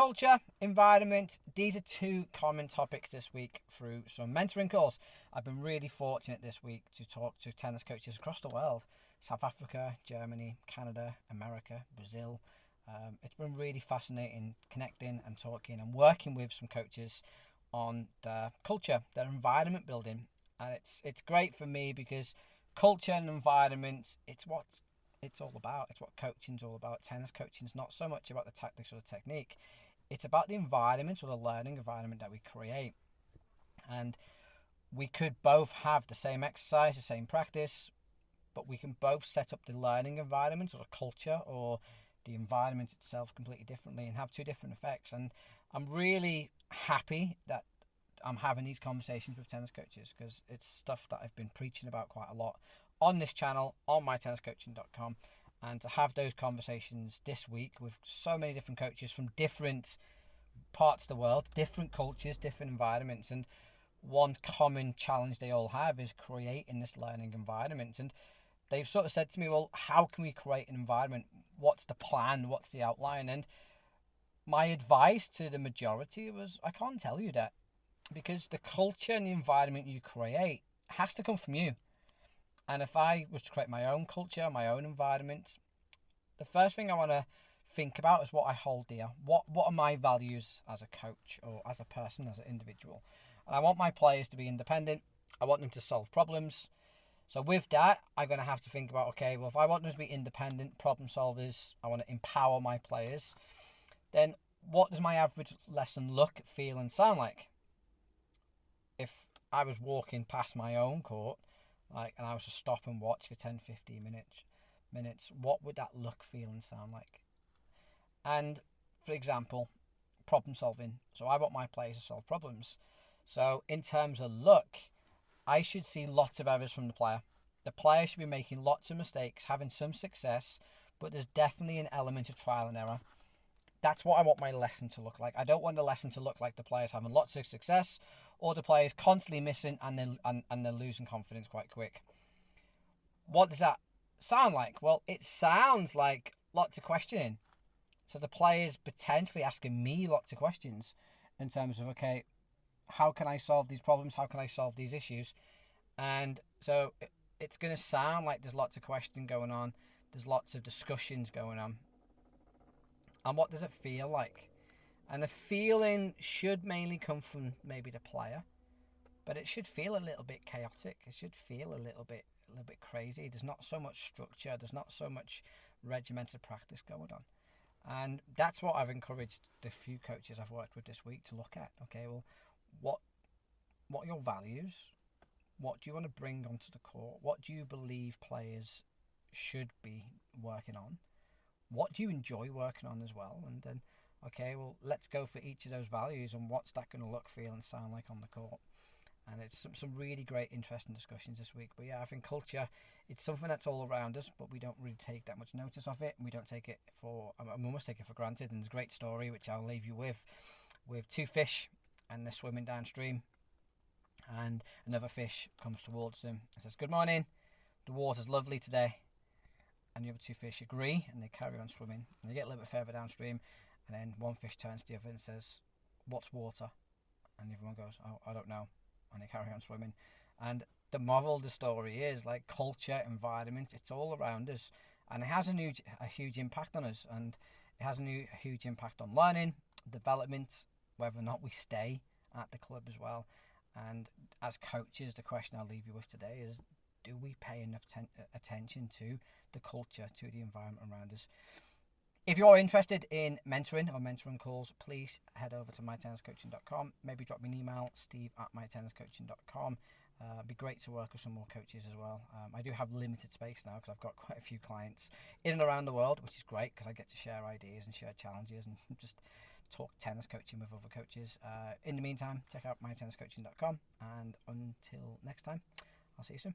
culture, environment, these are two common topics this week through some mentoring calls. I've been really fortunate this week to talk to tennis coaches across the world. South Africa, Germany, Canada, America, Brazil. It's been really fascinating connecting and talking and working with some coaches on their culture, their environment building. And it's great for me because culture and environment, it's what it's all about. It's what coaching's all about. Tennis coaching's not so much about the tactics or the technique. It's about the environment or the learning environment that we create. And we could both have the same exercise, the same practice, but we can both set up the learning environment or the culture or the environment itself completely differently and have two different effects. And I'm really happy that I'm having these conversations with tennis coaches because it's stuff that I've been preaching about quite a lot on this channel, on mytenniscoaching.com, and to have those conversations this week with so many different coaches from different parts of the world, different cultures, different environments, and one common challenge they all have is creating this learning environment. And they've sort of said to me, well, how can we create an environment? What's the plan? What's the outline? And my advice to the majority was, I can't tell you that, because the culture and the environment you create has to come from you. And if I was to create my own culture, my own environment, the first thing I want to think about is what I hold dear. What are my values as a coach or as a person, as an individual? And I want my players to be independent. I want them to solve problems. So with that, I'm going to have to think about, okay, well, if I want them to be independent problem solvers, I want to empower my players, then what does my average lesson look, feel, and sound like? If I was walking past my own court, and I was to stop and watch for 10, 15 minutes, what would that look, feel, and sound like? And, for example, problem solving. So I want my players to solve problems. So in terms of look, I should see lots of errors from the player. The player should be making lots of mistakes, having some success, but there's definitely an element of trial and error. That's what I want my lesson to look like. I don't want the lesson to look like the player's having lots of success or the player's constantly missing and they're losing confidence quite quick. What does that sound like? Well, it sounds like lots of questioning. So the player's potentially asking me lots of questions in terms of, okay, how can I solve these problems? How can I solve these issues? And so it's going to sound like there's lots of questioning going on. There's lots of discussions going on. And what does it feel like? And the feeling should mainly come from maybe the player, but it should feel a little bit chaotic. It should feel a little bit crazy. There's not so much structure. There's not so much regimented practice going on. And that's what I've encouraged the few coaches I've worked with this week to look at. Okay, well, what are your values? What do you want to bring onto the court? What do you believe players should be working on? What do you enjoy working on as well? And then, okay, well, let's go for each of those values and what's that going to look, feel, and sound like on the court. And it's some really great, interesting discussions this week. But yeah, I think culture, it's something that's all around us, but we don't really take that much notice of it. And we don't take it we almost take it for granted. And there's a great story, which I'll leave you with two fish, and they're swimming downstream. And another fish comes towards them and says, "Good morning, the water's lovely today." And the other two fish agree and they carry on swimming. And they get a little bit further downstream, and then one fish turns to the other and says, "What's water?" And the other one goes, "Oh, I don't know." And they carry on swimming. And the moral of the story is, like, culture, environment, it's all around us. And it has a huge impact on us. And it has a huge impact on learning, development, whether or not we stay at the club as well. And as coaches, the question I'll leave you with today is, do we pay enough attention to the culture, to the environment around us? If you're interested in mentoring or mentoring calls, please head over to mytenniscoaching.com. Maybe drop me an email, steve@mytenniscoaching.com. It'd be great to work with some more coaches as well. I do have limited space now because I've got quite a few clients in and around the world, which is great because I get to share ideas and share challenges and just talk tennis coaching with other coaches. In the meantime, check out mytenniscoaching.com. And until next time, I'll see you soon.